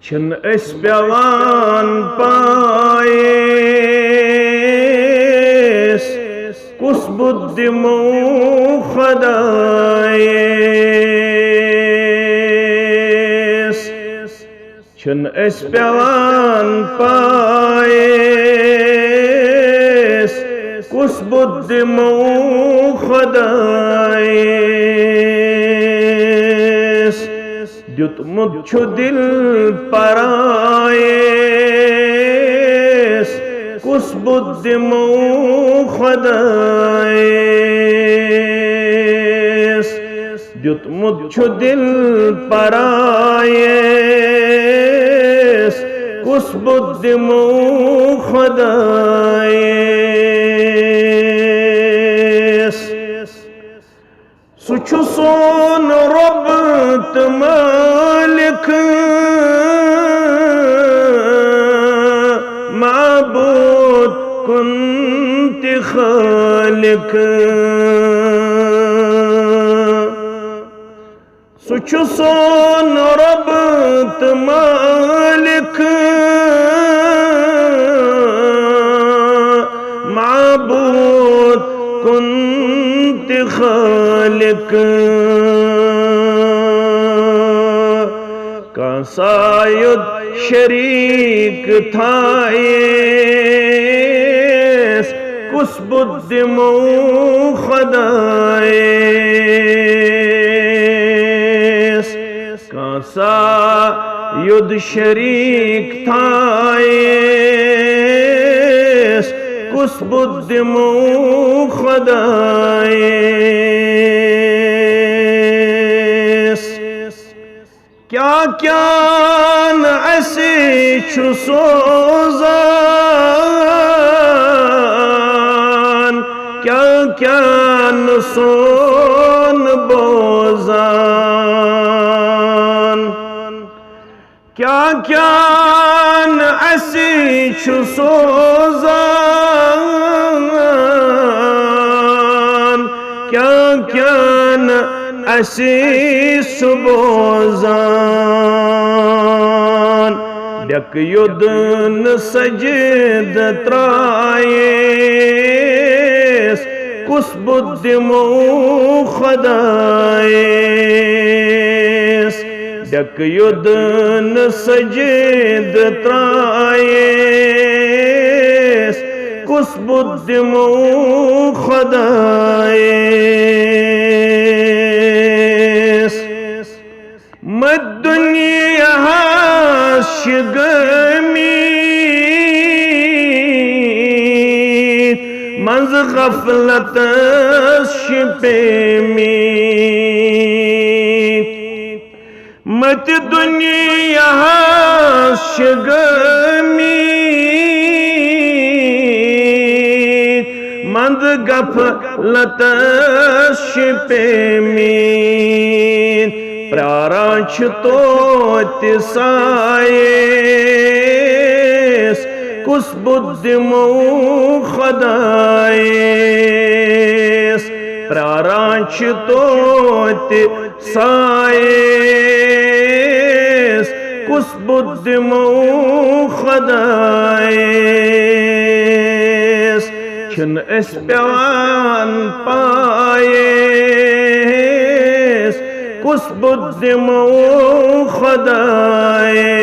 छन अस पेवान पायेस कुस बुद्धिमो खुदायेस छन अस पेवान पायेस कुस बुद्धिमो खुदायेस द्युतमुत छु दिल परायेस कुस बुद्धिमो खुदायेस द्युतमुत छु दिल परायेस कुस बुद्धिमो खुदायेस सुछु सोन रब त मालिक माबूद कुंत खालिक सुछु सोन रब त मालिक माबूद कुंत खालिक कासायुद शरीक थायेस कुस बुद्धिमो खुदायेस कासायुद शरीक थायेस कुस बुद्धिमो खुदायेस क्या क्या न ऐसे छु सोजान क्या क्या न सोन बोजान क्या क्या न ऐसे छु सोजान क्या क्या न ऐसे सुबोजान डक युदन सजद त्रायेस कुस बुद्धिमो खुदायेस डक युदन सजद त्रायेस कुस बुद्धिमो खुदायेस मद दुनिया शिगमीत मंज गफलत शिपेमीत मत दुनिया शिगमीत मंद गफलत शिपेमीत प्राराच तोत सायेस कुस बुद्धिमो खुदायेस प्राराच तोत सायेस कुस बुद्धिमो खुदायेस छन अस पेवान पायेस कुस बुद्धिमो खुदायेस